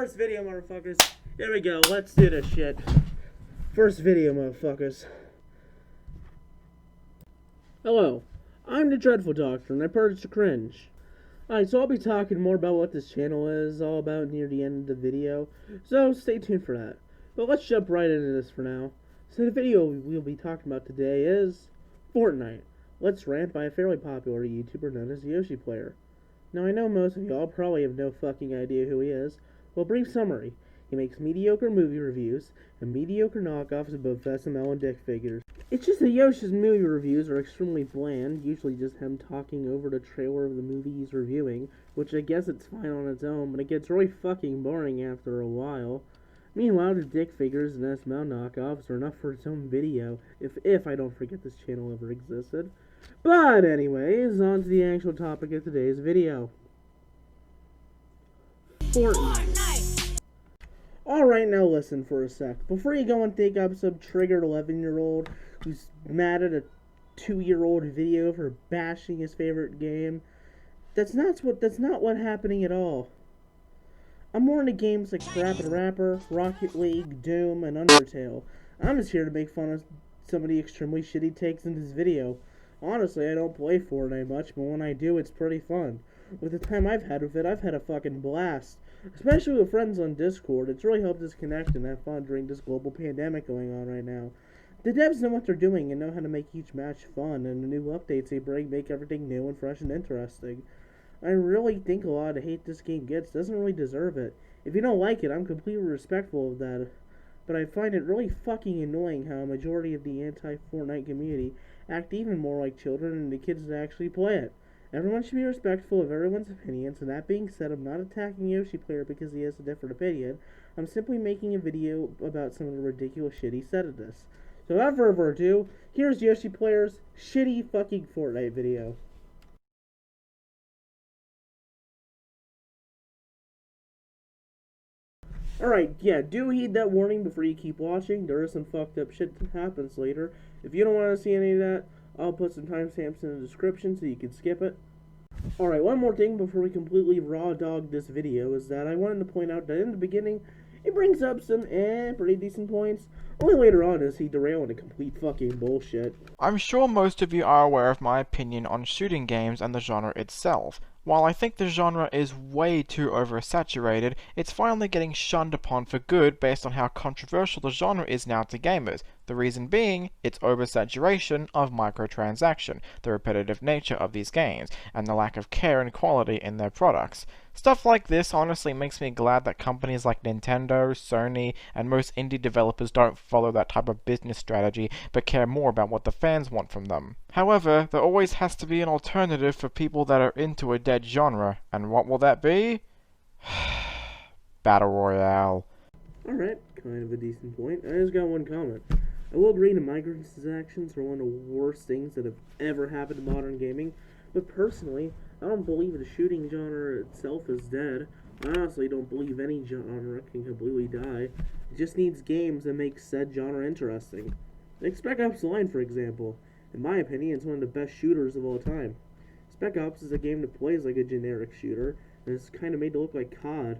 First video, motherfuckers. Here we go. Let's do this shit. First video, motherfuckers. Hello, I'm the Dreadful Doctor, and I purged the cringe. Alright, so I'll be talking more about what this channel is all about near the end of the video, so stay tuned for that. But let's jump right into this for now. So the video we'll be talking about today is Fortnite. Let's Rant by a fairly popular YouTuber known as Yoshi Player. Now I know most of y'all probably have no fucking idea who he is. Well, brief summary. He makes mediocre movie reviews and mediocre knockoffs of both SML and Dick figures. It's just that Yoshi's movie reviews are extremely bland, usually just him talking over the trailer of the movie he's reviewing, which I guess it's fine on its own, but it gets really fucking boring after a while. Meanwhile, the Dick figures and SML knockoffs are enough for its own video, if I don't forget this channel ever existed. But anyways, on to the actual topic of today's video. Fortnite. Alright, now listen for a sec. Before you go and think I'm some triggered 11-year-old who's mad at a 2-year-old video for bashing his favorite game, that's not what happening at all. I'm more into games like Rapid Rapper, Rocket League, Doom, and Undertale. I'm just here to make fun of some of the extremely shitty takes in this video. Honestly, I don't play Fortnite much, but when I do, it's pretty fun. With the time I've had with it, I've had a fucking blast. Especially with friends on Discord, it's really helped us connect and have fun during this global pandemic going on right now. The devs know what they're doing and know how to make each match fun, and the new updates they bring make everything new and fresh and interesting. I really think a lot of the hate this game gets doesn't really deserve it. If you don't like it, I'm completely respectful of that. But I find it really fucking annoying how a majority of the anti-Fortnite community act even more like children than the kids that actually play it. Everyone should be respectful of everyone's opinions, and that being said, I'm not attacking Yoshi Player because he has a different opinion. I'm simply making a video about some of the ridiculous shit he said in this. So without further ado, here's Yoshi Player's shitty fucking Fortnite video. Alright, yeah, do heed that warning before you keep watching. There is some fucked up shit that happens later. If you don't want to see any of that, I'll put some timestamps in the description so you can skip it. Alright, one more thing before we completely raw dog this video is that I wanted to point out that in the beginning, it brings up some pretty decent points. Only later on does he derail into complete fucking bullshit. I'm sure most of you are aware of my opinion on shooting games and the genre itself. While I think the genre is way too oversaturated, it's finally getting shunned upon for good based on how controversial the genre is now to gamers. The reason being, its oversaturation of microtransaction, the repetitive nature of these games, and the lack of care and quality in their products. Stuff like this honestly makes me glad that companies like Nintendo, Sony, and most indie developers don't follow that type of business strategy, but care more about what the fans want from them. However, there always has to be an alternative for people that are into a dead genre, and what will that be? Battle Royale. Alright, kind of a decent point. I just got one comment. I will agree that microtransactions are one of the worst things that have ever happened to modern gaming, but personally, I don't believe the shooting genre itself is dead. I honestly don't believe any genre can completely die. It just needs games that make said genre interesting. Take Spec Ops The Line, for example. In my opinion, it's one of the best shooters of all time. Spec Ops is a game that plays like a generic shooter, and it's kind of made to look like COD,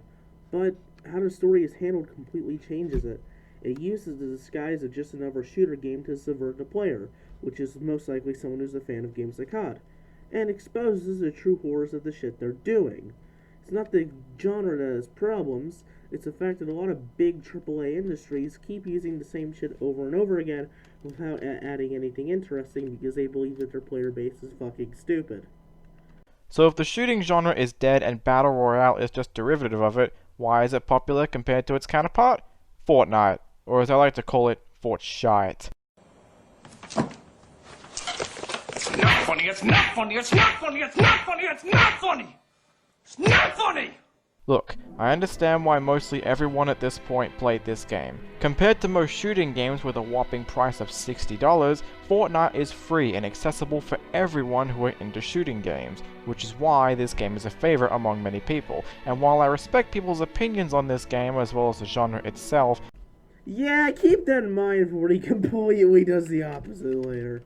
but how the story is handled completely changes it. It uses the disguise of just another shooter game to subvert the player, which is most likely someone who's a fan of games like COD, and exposes the true horrors of the shit they're doing. It's not the genre that has problems, it's the fact that a lot of big AAA industries keep using the same shit over and over again without adding anything interesting because they believe that their player base is fucking stupid. So if the shooting genre is dead and Battle Royale is just derivative of it, why is it popular compared to its counterpart? Fortnite, or as I like to call it, Fortshite. It's not funny, it's not funny, it's not funny, it's not funny, it's not funny! It's not funny! Look, I understand why mostly everyone at this point played this game. Compared to most shooting games with a whopping price of $60, Fortnite is free and accessible for everyone who are into shooting games, which is why this game is a favorite among many people. And while I respect people's opinions on this game as well as the genre itself, yeah, keep that in mind for when he completely does the opposite later.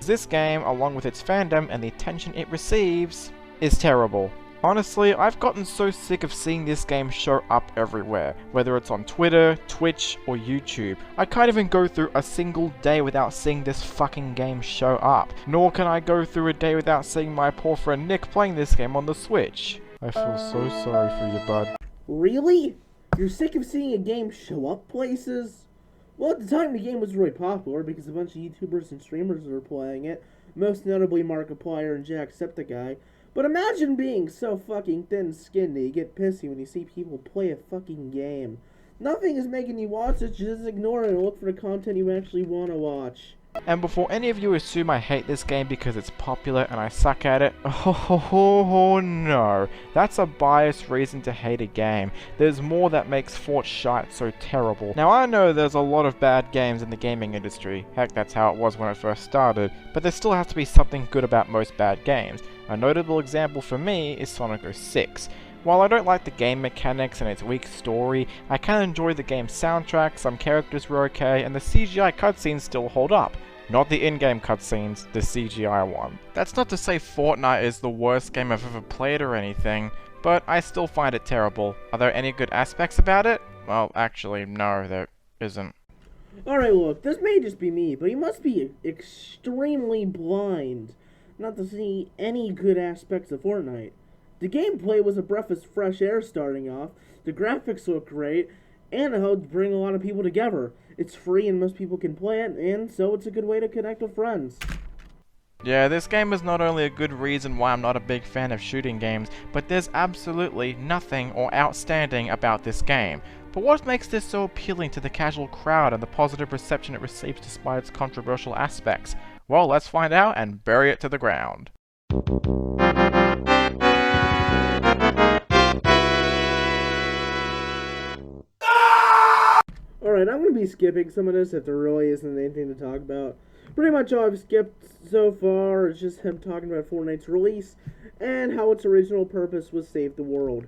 this game, along with its fandom and the attention it receives, is terrible. Honestly, I've gotten so sick of seeing this game show up everywhere, whether it's on Twitter, Twitch, or YouTube. I can't even go through a single day without seeing this fucking game show up. Nor can I go through a day without seeing my poor friend Nick playing this game on the Switch. I feel so sorry for you, bud. Really? You're sick of seeing a game show up places? Well, at the time the game was really popular because a bunch of YouTubers and streamers were playing it, most notably Markiplier and Jacksepticeye. But imagine being so fucking thin-skinned that you get pissy when you see people play a fucking game. Nothing is making you watch it, just ignore it and look for the content you actually want to watch. And before any of you assume I hate this game because it's popular and I suck at it, oh no, that's a biased reason to hate a game. There's more that makes Fortnite so terrible. Now I know there's a lot of bad games in the gaming industry, heck that's how it was when it first started, but there still has to be something good about most bad games. A notable example for me is Sonic 06. While I don't like the game mechanics and its weak story, I can enjoy the game's soundtrack, some characters were okay, and the CGI cutscenes still hold up. Not the in-game cutscenes, the CGI one. That's not to say Fortnite is the worst game I've ever played or anything, but I still find it terrible. Are there any good aspects about it? Well, actually, no, there isn't. Alright, look, this may just be me, but you must be extremely blind not to see any good aspects of Fortnite. The gameplay was a breath of fresh air starting off, the graphics look great, and it helped bring a lot of people together. It's free and most people can play it, and so it's a good way to connect with friends. Yeah, this game is not only a good reason why I'm not a big fan of shooting games, but there's absolutely nothing or outstanding about this game. But what makes this so appealing to the casual crowd and the positive reception it receives despite its controversial aspects? Well, let's find out and bury it to the ground. Alright, I'm going to be skipping some of this if there really isn't anything to talk about. Pretty much all I've skipped so far is just him talking about Fortnite's release and how its original purpose was save the world.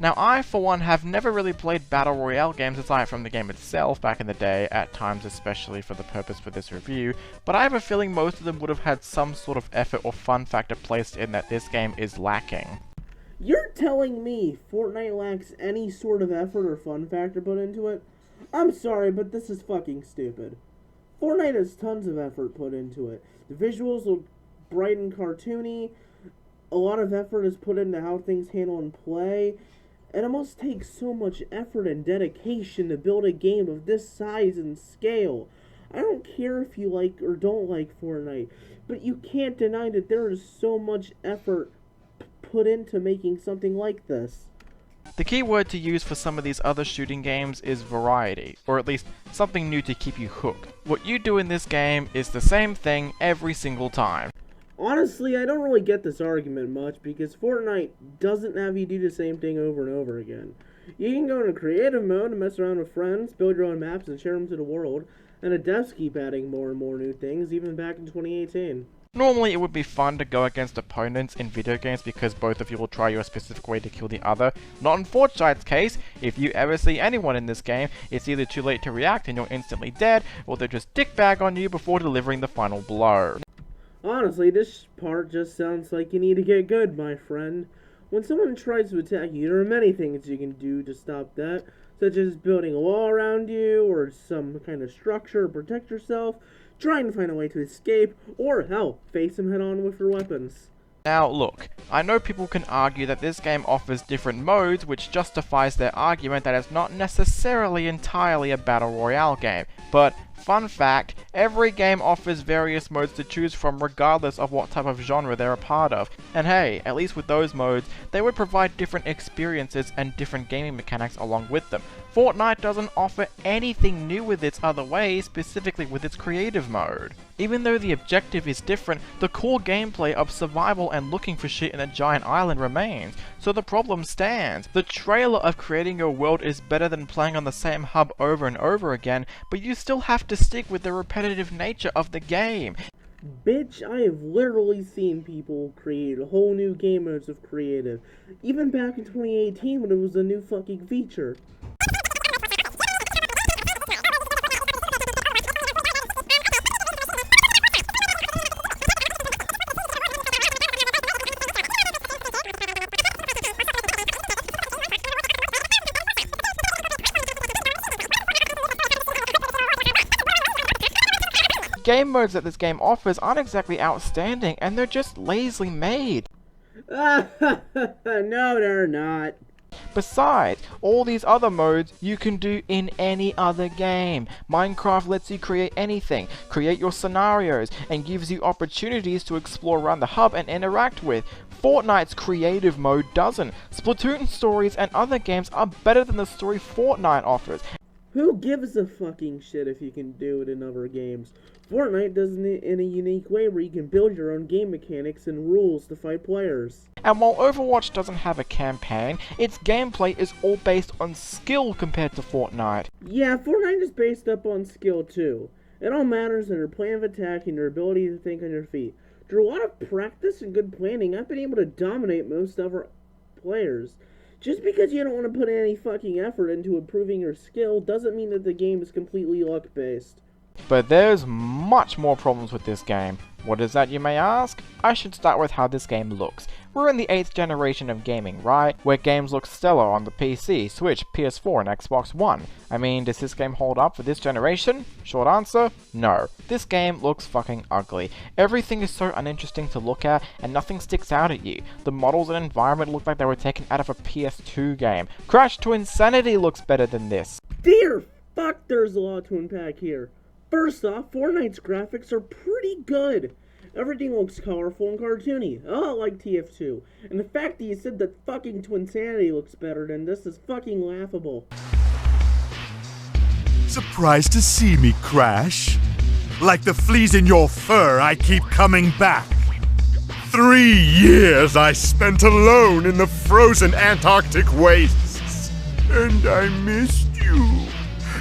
Now I, for one, have never really played Battle Royale games aside from the game itself back in the day, at times especially for the purpose for this review, but I have a feeling most of them would have had some sort of effort or fun factor placed in that this game is lacking. You're telling me Fortnite lacks any sort of effort or fun factor put into it? I'm sorry, but this is fucking stupid. Fortnite has tons of effort put into it. The visuals look bright and cartoony, a lot of effort is put into how things handle and play, and it must take so much effort and dedication to build a game of this size and scale. I don't care if you like or don't like Fortnite, but you can't deny that there is so much effort put into making something like this. The key word to use for some of these other shooting games is variety, or at least something new to keep you hooked. What you do in this game is the same thing every single time. Honestly, I don't really get this argument much because Fortnite doesn't have you do the same thing over and over again. You can go into creative mode and mess around with friends, build your own maps and share them to the world, and it does keep adding more and more new things, even back in 2018. Normally it would be fun to go against opponents in video games because both of you will try your specific way to kill the other. Not in Fortnite's case. If you ever see anyone in this game, it's either too late to react and you're instantly dead, or they'll just dickbag on you before delivering the final blow. Honestly, this part just sounds like you need to get good, my friend. When someone tries to attack you, there are many things you can do to stop that, such as building a wall around you, or some kind of structure to protect yourself, trying to find a way to escape, or hell, face them head on with your weapons. Now look, I know people can argue that this game offers different modes, which justifies their argument that it's not necessarily entirely a battle royale game, but fun fact, every game offers various modes to choose from regardless of what type of genre they're a part of. And hey, at least with those modes, they would provide different experiences and different gaming mechanics along with them. Fortnite doesn't offer anything new with its other ways, specifically with its creative mode. Even though the objective is different, the core gameplay of survival and looking for shit in a giant island remains, so the problem stands. The trailer of creating your world is better than playing on the same hub over and over again, but you still have to stick with the repetitive nature of the game. Bitch, I have literally seen people create whole new game modes of creative, even back in 2018 when it was a new fucking feature. game modes that this game offers aren't exactly outstanding, and they're just lazily made. No, they're not. Besides, all these other modes you can do in any other game. Minecraft lets you create anything, create your scenarios, and gives you opportunities to explore around the hub and interact with. Fortnite's creative mode doesn't. Splatoon stories and other games are better than the story Fortnite offers. Who gives a fucking shit if you can do it in other games? Fortnite does it in a unique way where you can build your own game mechanics and rules to fight players. And while Overwatch doesn't have a campaign, its gameplay is all based on skill compared to Fortnite. Yeah, Fortnite is based up on skill too. It all matters in your plan of attack and your ability to think on your feet. Through a lot of practice and good planning, I've been able to dominate most other players. Just because you don't want to put any fucking effort into improving your skill doesn't mean that the game is completely luck-based. But there's much more problems with this game. What is that, you may ask? I should start with how this game looks. We're in the 8th generation of gaming, right? Where games look stellar on the PC, Switch, PS4, and Xbox One. I mean, does this game hold up for this generation? Short answer, no. This game looks fucking ugly. Everything is so uninteresting to look at, and nothing sticks out at you. The models and environment look like they were taken out of a PS2 game. Crash to Insanity looks better than this. Dear fuck, there's a lot to unpack here. First off, Fortnite's graphics are pretty good. Everything looks colorful and cartoony, a lot like TF2. And the fact that you said that fucking Twinsanity looks better than this is fucking laughable. Surprised to see me, Crash? Like the fleas in your fur, I keep coming back. 3 years I spent alone in the frozen Antarctic wastes. And I missed you.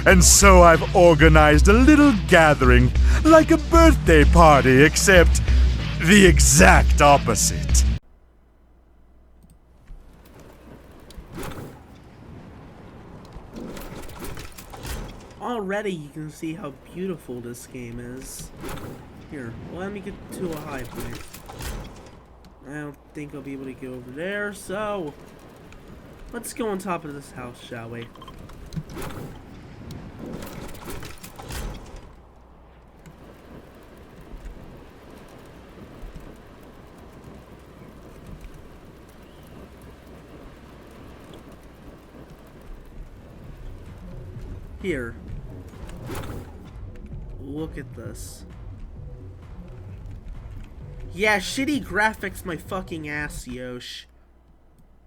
And so I've organized a little gathering, like a birthday party, except the exact opposite. Already you can see how beautiful this game is. Here, let me get to a high point. I don't think I'll be able to go over there, so let's go on top of this house, shall we? Here. Look at this. Yeah, shitty graphics my fucking ass, Yosh.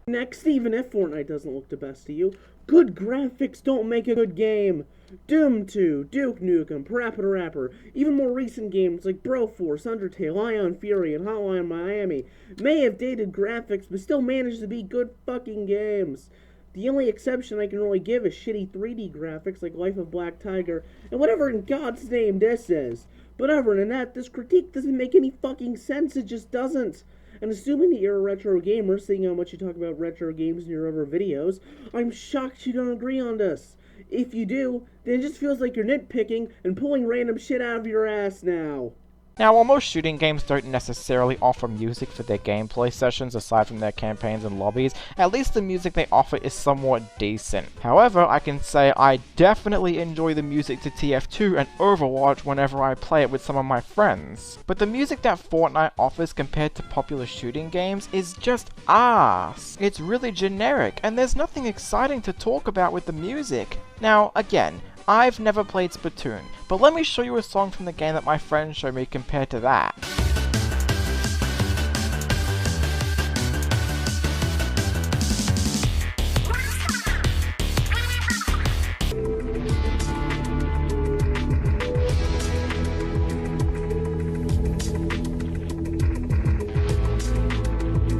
Next, even if Fortnite doesn't look the best to you, good graphics don't make a good game. Doom 2, Duke Nukem, Parappa the Rapper, even more recent games like Broforce, Undertale, Ion Fury, and Hotline Miami may have dated graphics but still manage to be good fucking games. The only exception I can really give is shitty 3D graphics like Life of Black Tiger and whatever in God's name this is. But other than that, this critique doesn't make any fucking sense, it just doesn't. And assuming that you're a retro gamer, seeing how much you talk about retro games in your other videos, I'm shocked you don't agree on this. If you do, then it just feels like you're nitpicking and pulling random shit out of your ass now. Now, while most shooting games don't necessarily offer music for their gameplay sessions aside from their campaigns and lobbies, at least the music they offer is somewhat decent. However, I can say I definitely enjoy the music to TF2 and Overwatch whenever I play it with some of my friends. But the music that Fortnite offers compared to popular shooting games is just arse. It's really generic, and there's nothing exciting to talk about with the music. Now, again, I've never played Splatoon, but let me show you a song from the game that my friends showed me compared to that.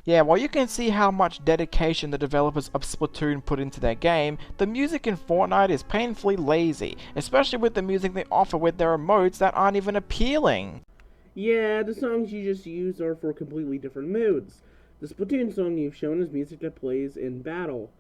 Yeah, while you can see how much dedication the developers of Splatoon put into their game, the music in Fortnite is painfully lazy, especially with the music they offer with their emotes that aren't even appealing. Yeah, the songs you just used are for completely different moods. The Splatoon song you've shown is music that plays in battle.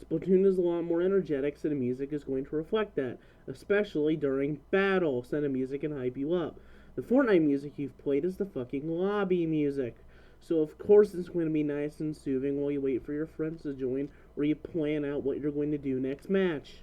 Splatoon is a lot more energetic, so the music is going to reflect that, especially during battle, so the music can hype you up. The Fortnite music you've played is the fucking lobby music. So of course it's going to be nice and soothing while you wait for your friends to join or you plan out what you're going to do next match.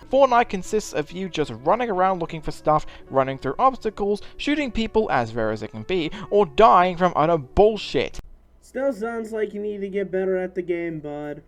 Fortnite consists of you just running around looking for stuff, running through obstacles, shooting people as rare as it can be, or dying from utter bullshit. Still sounds like you need to get better at the game, bud.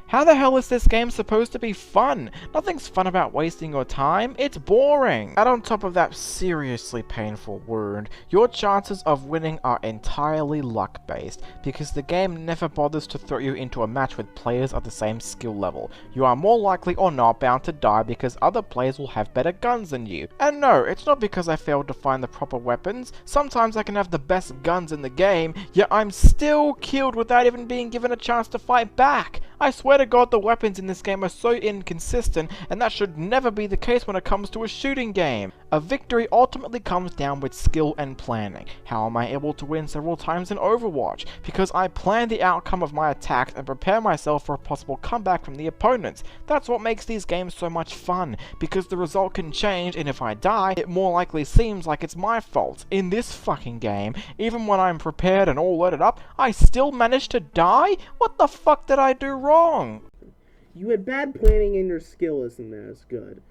How the hell is this game supposed to be fun? Nothing's fun about wasting your time, it's boring. Add on top of that seriously painful wound, your chances of winning are entirely luck-based, because the game never bothers to throw you into a match with players of the same skill level. You are more likely or not bound to die because other players will have better guns than you. And no, it's not because I failed to find the proper weapons. Sometimes I can have the best guns in the game, yet I'm still killed without even being given a chance to fight back. I swear to God, the weapons in this game are so inconsistent, and that should never be the case when it comes to a shooting game. A victory ultimately comes down with skill and planning. How am I able to win several times in Overwatch? Because I plan the outcome of my attacks and prepare myself for a possible comeback from the opponents. That's what makes these games so much fun, because the result can change, and if I die, it more likely seems like it's my fault. In this fucking game, even when I'm prepared and all loaded up, I still manage to die? What the fuck did I do wrong? You had bad planning and your skill isn't as good.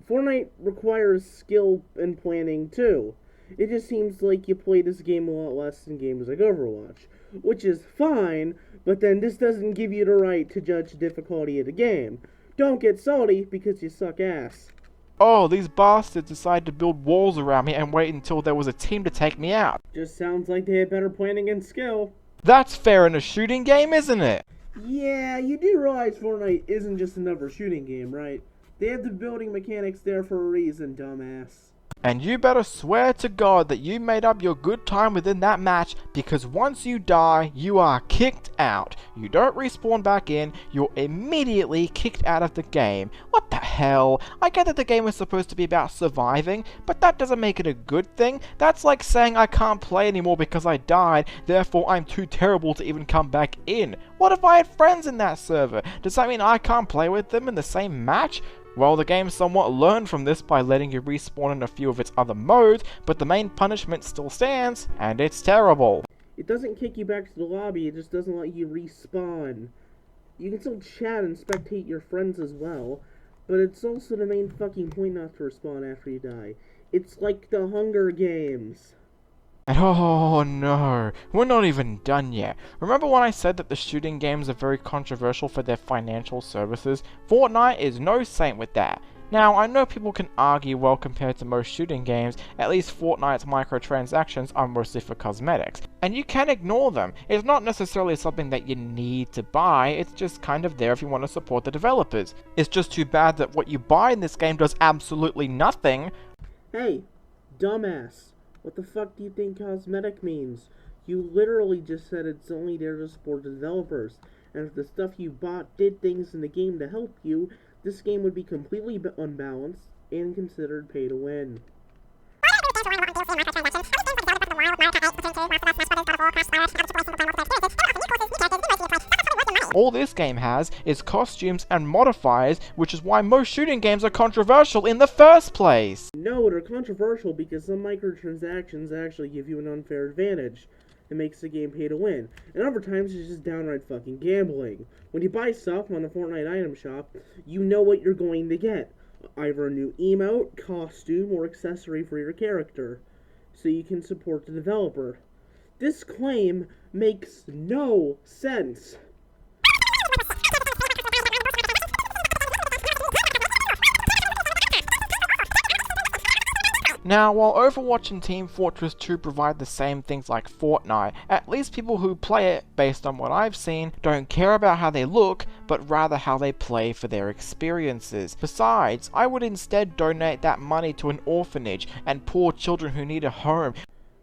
Fortnite requires skill and planning too. It just seems like you play this game a lot less than games like Overwatch, which is fine, but then this doesn't give you the right to judge the difficulty of the game. Don't get salty because you suck ass. Oh, these bastards decided to build walls around me and wait until there was a team to take me out. Just sounds like they had better planning and skill. That's fair in a shooting game, isn't it? Yeah, you do realize Fortnite isn't just another shooting game, right? They have the building mechanics there for a reason, dumbass. And you better swear to God that you made up your good time within that match, because once you die, you are kicked out. You don't respawn back in, you're immediately kicked out of the game. What the hell? I get that the game is supposed to be about surviving, but that doesn't make it a good thing. That's like saying I can't play anymore because I died, therefore I'm too terrible to even come back in. What if I had friends in that server? Does that mean I can't play with them in the same match? Well, the game somewhat learned from this by letting you respawn in a few of its other modes, but the main punishment still stands, and it's terrible. It doesn't kick you back to the lobby, it just doesn't let you respawn. You can still chat and spectate your friends as well, but it's also the main fucking point not to respawn after you die. It's like the Hunger Games. And oh no, we're not even done yet. Remember when I said that the shooting games are very controversial for their financial services? Fortnite is no saint with that. Now, I know people can argue, well, compared to most shooting games, at least Fortnite's microtransactions are mostly for cosmetics. And you can ignore them. It's not necessarily something that you need to buy, it's just kind of there if you want to support the developers. It's just too bad that what you buy in this game does absolutely nothing. Hey, dumbass. What the fuck do you think cosmetic means? You literally just said it's only there to support the developers. And if the stuff you bought did things in the game to help you, this game would be completely unbalanced and considered pay to win. All this game has is costumes and modifiers, which is why most shooting games are controversial in the first place. No, they're controversial because some microtransactions actually give you an unfair advantage. It makes the game pay to win. And other times it's just downright fucking gambling. When you buy stuff on the Fortnite item shop, you know what you're going to get. Either a new emote, costume, or accessory for your character. So you can support the developer. This claim makes no sense. Now, while Overwatch and Team Fortress 2 provide the same things like Fortnite, at least people who play it, based on what I've seen, don't care about how they look, but rather how they play for their experiences. Besides, I would instead donate that money to an orphanage and poor children who need a home.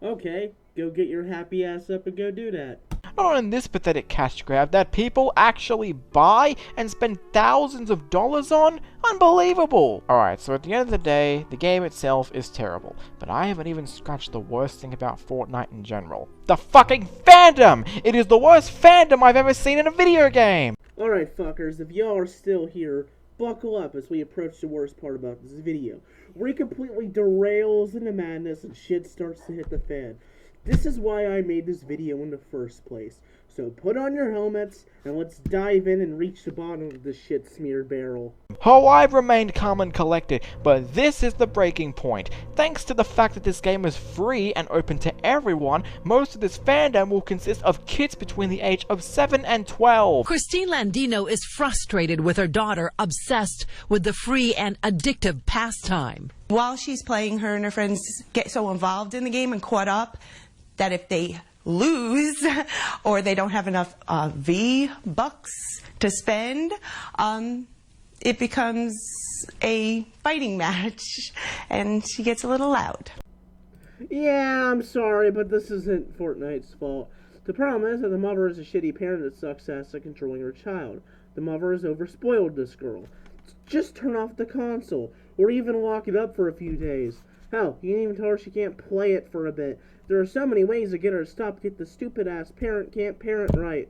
Okay, go get your happy ass up and go do that. Not on this pathetic cash grab that people actually buy and spend thousands of dollars on? Unbelievable! Alright, so at the end of the day, the game itself is terrible, but I haven't even scratched the worst thing about Fortnite in general. The fucking fandom! It is the worst fandom I've ever seen in a video game! Alright fuckers, if y'all are still here, buckle up as we approach the worst part about this video, where he completely derails into madness and shit starts to hit the fan. This is why I made this video in the first place. So put on your helmets, and let's dive in and reach the bottom of this shit smeared barrel. Oh, I've remained calm and collected, but this is the breaking point. Thanks to the fact that this game is free and open to everyone, most of this fandom will consist of kids between the age of 7 and 12. Christine Landino is frustrated with her daughter obsessed with the free and addictive pastime. While she's playing, her and her friends get so involved in the game and caught up that if they lose or they don't have enough V-bucks to spend, it becomes a fighting match and she gets a little loud. Yeah, I'm sorry, but this isn't Fortnite's fault. The problem is that the mother is a shitty parent that sucks ass at controlling her child. The mother has overspoiled this girl. Just turn off the console, or even lock it up for a few days. Hell, you can even tell her she can't play it for a bit. There are so many ways to get her to stop, yet the stupid-ass parent can't parent right.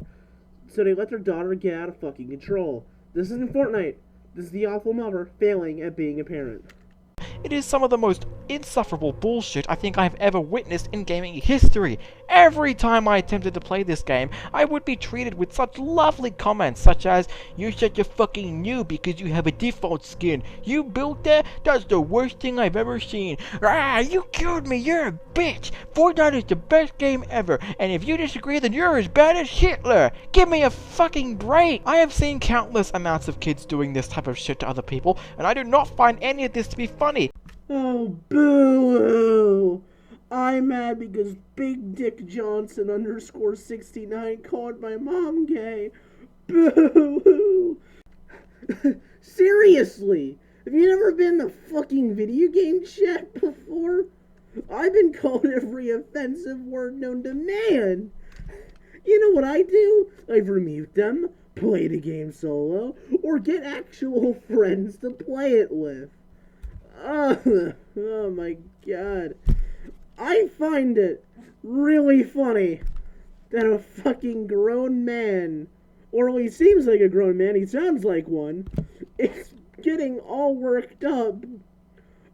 So they let their daughter get out of fucking control. This isn't Fortnite. This is the awful mother failing at being a parent. It is some of the most insufferable bullshit I think I've ever witnessed in gaming history. Every time I attempted to play this game, I would be treated with such lovely comments such as, "You're such a fucking noob because you have a default skin. You built that? That's the worst thing I've ever seen. Ah, you killed me, you're a bitch. Fortnite is the best game ever, and if you disagree then you're as bad as Hitler. Give me a fucking break." I have seen countless amounts of kids doing this type of shit to other people, and I do not find any of this to be funny. Oh, boo-hoo! I'm mad because Big Dick Johnson _69 called my mom gay. Boo-hoo! Seriously! Have you never been in the fucking video game chat before? I've been called every offensive word known to man. You know what I do? I remute them, play the game solo, or get actual friends to play it with. Oh my god. I find it really funny that a fucking grown man, or at least seems like a grown man, he sounds like one, is getting all worked up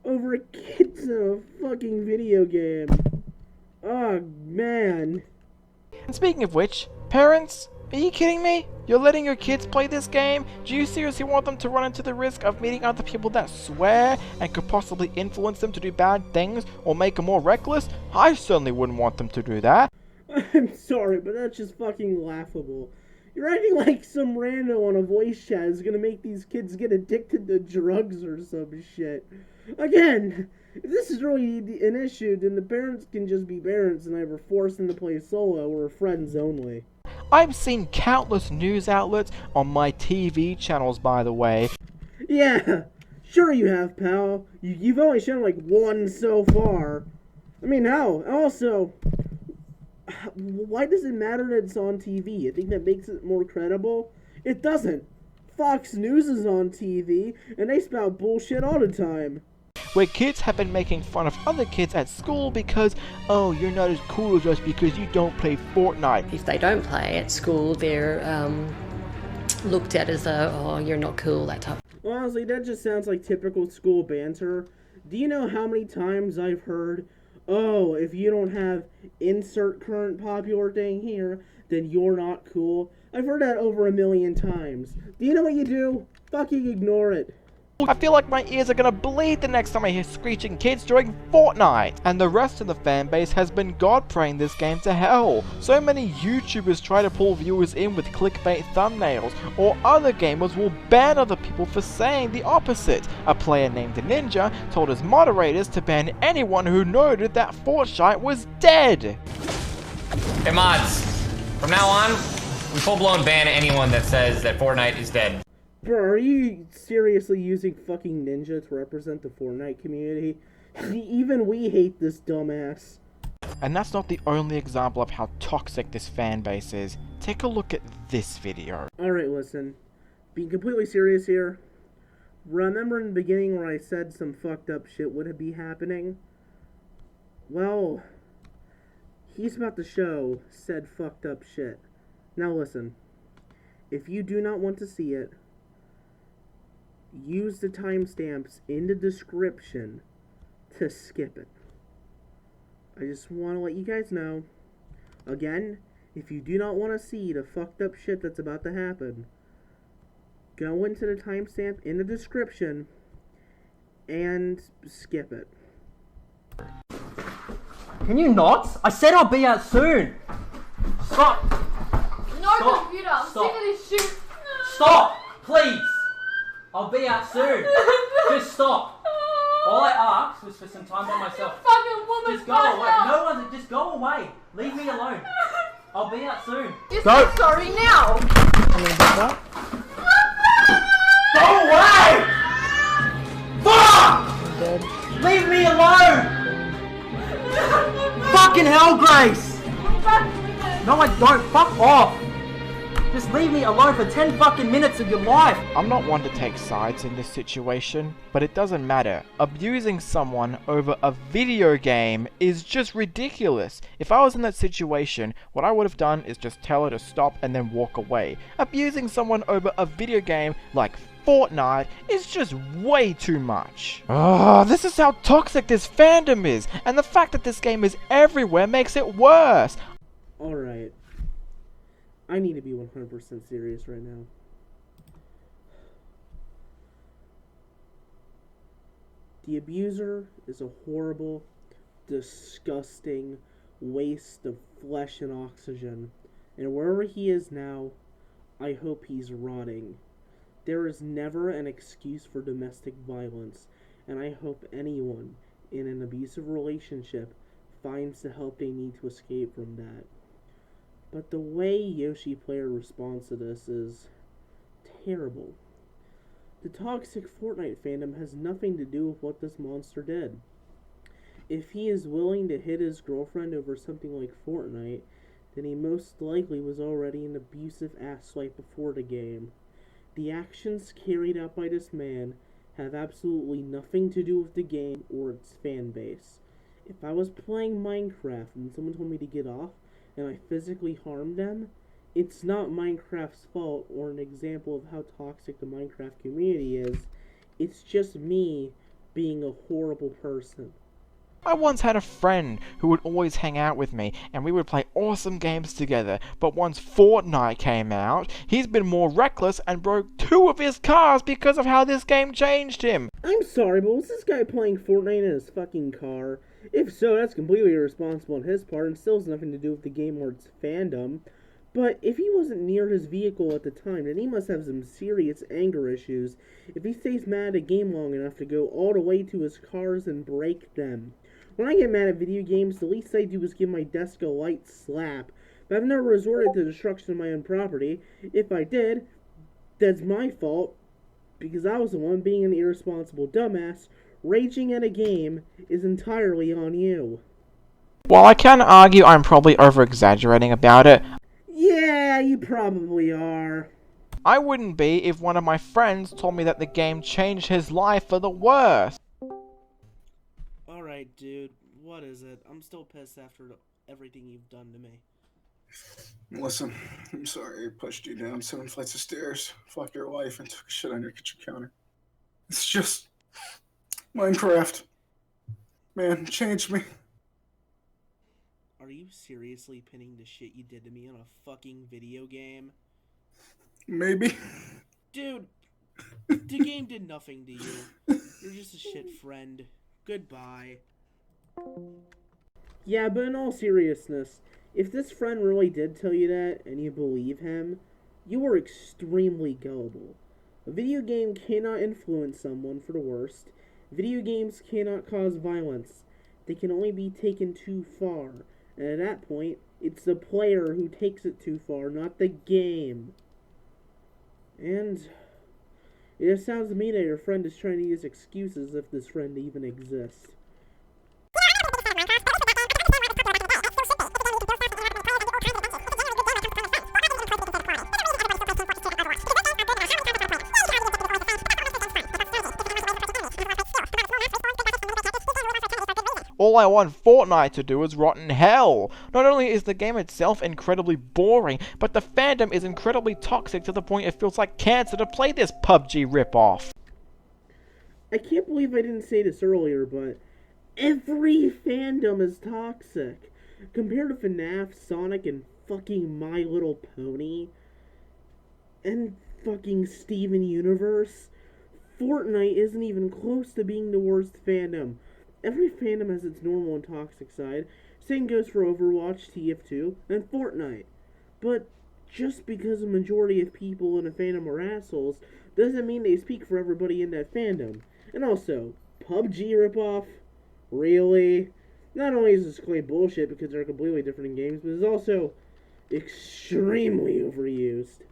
over kids in a fucking video game. Oh man. And speaking of which, parents, are you kidding me? You're letting your kids play this game? Do you seriously want them to run into the risk of meeting other people that swear and could possibly influence them to do bad things or make them more reckless? I certainly wouldn't want them to do that. I'm sorry, but that's just fucking laughable. You're acting like some rando on a voice chat is gonna make these kids get addicted to drugs or some shit. Again, if this is really an issue, then the parents can just be parents and either force them to play solo or friends only. I've seen countless news outlets on my TV channels, by the way. Yeah, sure you have, pal. You've only shown like one so far. I mean, how? Also, why does it matter that it's on TV? You think that makes it more credible? It doesn't. Fox News is on TV, and they spout bullshit all the time. Where kids have been making fun of other kids at school because, oh, you're not as cool as us because you don't play Fortnite. If they don't play at school, they're looked at as a, oh, you're not cool, that type. Honestly, that just sounds like typical school banter. Do you know how many times I've heard, oh, if you don't have insert current popular thing here, then you're not cool? I've heard that over 1,000,000 times. Do you know what you do? Fucking ignore it. I feel like my ears are gonna bleed the next time I hear screeching kids during Fortnite. And the rest of the fanbase has been god-praying this game to hell. So many YouTubers try to pull viewers in with clickbait thumbnails, or other gamers will ban other people for saying the opposite. A player named Ninja told his moderators to ban anyone who noted that Fortnite was dead. Hey mods, from now on, we full-blown ban anyone that says that Fortnite is dead. Bro, are you seriously using fucking Ninja to represent the Fortnite community? Even we hate this dumbass. And that's not the only example of how toxic this fan base is. Take a look at this video. Alright, listen. Being completely serious here. Remember in the beginning where I said some fucked up shit would be happening? Well, he's about to show said fucked up shit. Now listen. If you do not want to see it, use the timestamps in the description to skip it. I just want to let you guys know, again, if you do not want to see the fucked up shit that's about to happen, go into the timestamp in the description and skip it. Can you not? I said I'll be out soon. Stop. No Stop. computer. I'm Stop. sick of this shit. Stop, please. I'll be out soon. Just stop. All I asked was for some time by myself. Fucking woman. Just go away. No one. Just go away. Leave me alone. I'll be out soon. You're so sorry now. Go away! Fuck! Leave me alone! Fucking hell, Grace! No, I don't. Fuck off! Just leave me alone for 10 fucking minutes of your life! I'm not one to take sides in this situation, but it doesn't matter. Abusing someone over a video game is just ridiculous. If I was in that situation, what I would have done is just tell her to stop and then walk away. Abusing someone over a video game like Fortnite is just way too much. This is how toxic this fandom is, and the fact that this game is everywhere makes it worse. Alright. I need to be 100% serious right now. The abuser is a horrible, disgusting waste of flesh and oxygen. And wherever he is now, I hope he's rotting. There is never an excuse for domestic violence, and I hope anyone in an abusive relationship finds the help they need to escape from that. But the way Yoshi player responds to this is terrible. The toxic Fortnite fandom has nothing to do with what this monster did. If he is willing to hit his girlfriend over something like Fortnite, then he most likely was already an abusive asswipe before the game. The actions carried out by this man have absolutely nothing to do with the game or its fan base. If I was playing Minecraft and someone told me to get off, and I physically harmed them, it's not Minecraft's fault or an example of how toxic the Minecraft community is. It's just me being a horrible person. I once had a friend who would always hang out with me, and we would play awesome games together, but once Fortnite came out, he's been more reckless and broke 2 of his cars because of how this game changed him. I'm sorry, but was this guy playing Fortnite in his fucking car? If so, that's completely irresponsible on his part and still has nothing to do with the game or its fandom. But if he wasn't near his vehicle at the time, then he must have some serious anger issues if he stays mad at a game long enough to go all the way to his cars and break them. When I get mad at video games, the least I do is give my desk a light slap. But I've never resorted to destruction of my own property. If I did, that's my fault, because I was the one being an irresponsible dumbass. Raging at a game is entirely on you. While I can argue I'm probably over-exaggerating about it, Yeah, you probably are. I wouldn't be if one of my friends told me that the game changed his life for the worse. Alright, dude. What is it? I'm still pissed after everything you've done to me. Listen, I'm sorry I pushed you down 7 flights of stairs, fucked your wife, and took a shit on your kitchen counter. It's just Minecraft. Man, it changed me. Are you seriously pinning the shit you did to me on a fucking video game? Maybe. Dude, the game did nothing to you. You're just a shit friend. Goodbye. Yeah, but in all seriousness, if this friend really did tell you that, and you believe him, you are extremely gullible. A video game cannot influence someone for the worst. Video games cannot cause violence. They can only be taken too far. And at that point, it's the player who takes it too far, not the game. And it just sounds to me that your friend is trying to use excuses if this friend even exists. All I want Fortnite to do is rot in hell. Not only is the game itself incredibly boring, but the fandom is incredibly toxic to the point it feels like cancer to play this PUBG ripoff. I can't believe I didn't say this earlier, but Every fandom is toxic. Compared to FNAF, Sonic, and fucking My Little Pony, and fucking Steven Universe, Fortnite isn't even close to being the worst fandom. Every fandom has its normal and toxic side. Same goes for Overwatch, TF2, and Fortnite. But just because a majority of people in a fandom are assholes doesn't mean they speak for everybody in that fandom. And also, PUBG ripoff? Really? Not only is this complete bullshit because they're completely different in games, but it's also extremely overused.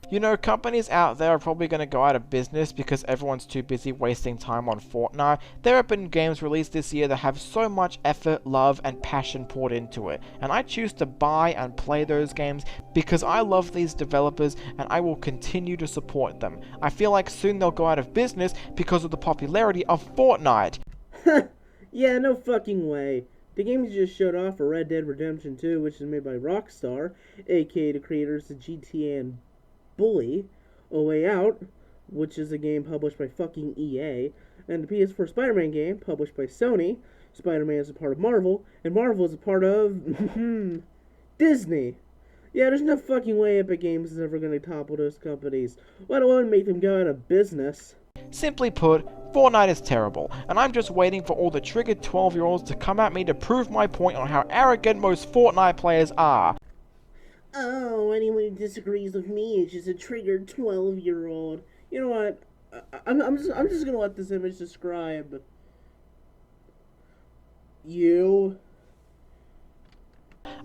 You know, companies out there are probably going to go out of business because everyone's too busy wasting time on Fortnite. There have been games released this year that have so much effort, love, and passion poured into it, and I choose to buy and play those games because I love these developers and I will continue to support them. I feel like soon they'll go out of business because of the popularity of Fortnite. Yeah, no fucking way. The games you just showed off are Red Dead Redemption 2, which is made by Rockstar, aka the creators of GTA and Bully, A Way Out, which is a game published by fucking EA, and the PS4 Spider-Man game, published by Sony. Spider-Man is a part of Marvel, and Marvel is a part of Disney. Yeah, there's no fucking way Epic Games is ever going to topple those companies, let alone make them go out of business. Simply put, Fortnite is terrible, and I'm just waiting for all the triggered 12-year-olds to come at me to prove my point on how arrogant most Fortnite players are. Oh, anyone who disagrees with me is just a triggered 12-year-old. You know what? I'm just gonna let this image describe you.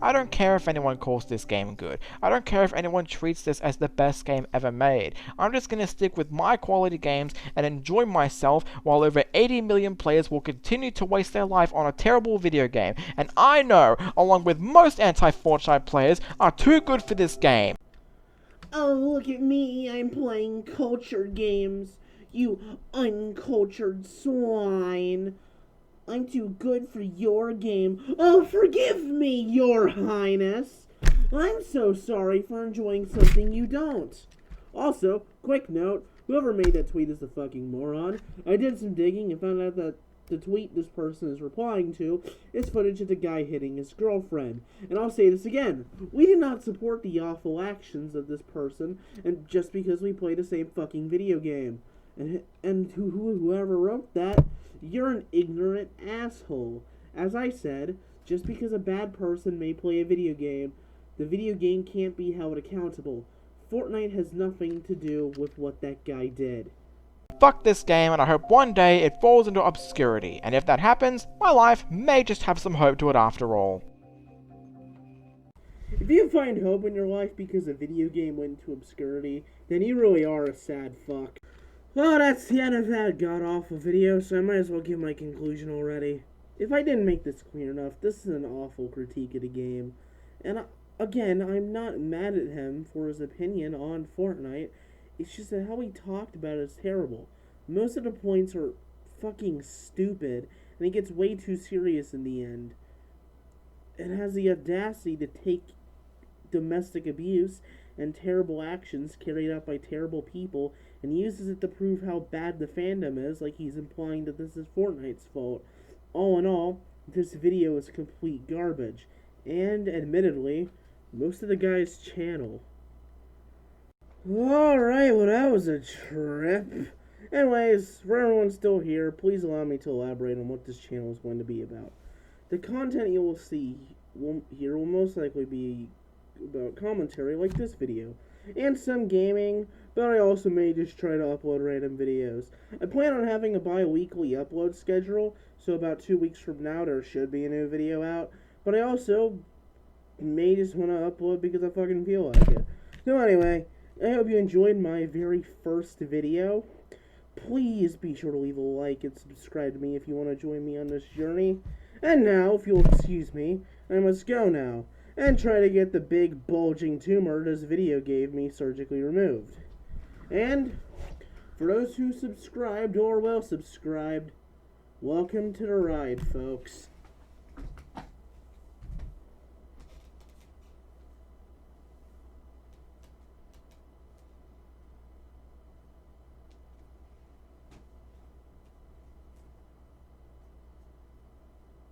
I don't care if anyone calls this game good. I don't care if anyone treats this as the best game ever made. I'm just gonna stick with my quality games and enjoy myself while over 80 million players will continue to waste their life on a terrible video game. And I know, along with most anti-Fortnite players, are too good for this game. Oh, look at me. I'm playing cultured games. You uncultured swine. I'm too good for your game. Oh, forgive me, your highness. I'm so sorry for enjoying something you don't. Also, quick note, whoever made that tweet is a fucking moron. I did some digging and found out that the tweet this person is replying to is footage of the guy hitting his girlfriend. And I'll say this again, we do not support the awful actions of this person, and just because we play the same fucking video game. And whoever wrote that, you're an ignorant asshole. As I said, just because a bad person may play a video game, the video game can't be held accountable. Fortnite has nothing to do with what that guy did. Fuck this game, and I hope one day it falls into obscurity, and if that happens, my life may just have some hope to it after all. If you find hope in your life because a video game went into obscurity, then you really are a sad fuck. Well, that's the end of that god-awful video, so I might as well give my conclusion already. If I didn't make this clear enough, this is an awful critique of the game. And again, I'm not mad at him for his opinion on Fortnite. It's just that how he talked about it is terrible. Most of the points are fucking stupid, and it gets way too serious in the end. It has the audacity to take domestic abuse and terrible actions carried out by terrible people and uses it to prove how bad the fandom is, like he's implying that this is Fortnite's fault. All in all, this video is complete garbage, and admittedly, most of the guy's channel. Alright, well that was a trip. Anyways, for everyone still here, please allow me to elaborate on what this channel is going to be about. The content you will see here will most likely be about commentary like this video, and some gaming, but I also may just try to upload random videos. I plan on having a bi-weekly upload schedule, so about 2 weeks from now there should be a new video out, but I also may just want to upload because I fucking feel like it. So anyway, I hope you enjoyed my very first video. Please be sure to leave a like and subscribe to me if you want to join me on this journey. And now, if you'll excuse me, I must go now and try to get the big bulging tumor this video gave me surgically removed. And for those who subscribed or well subscribed, welcome to the ride, folks.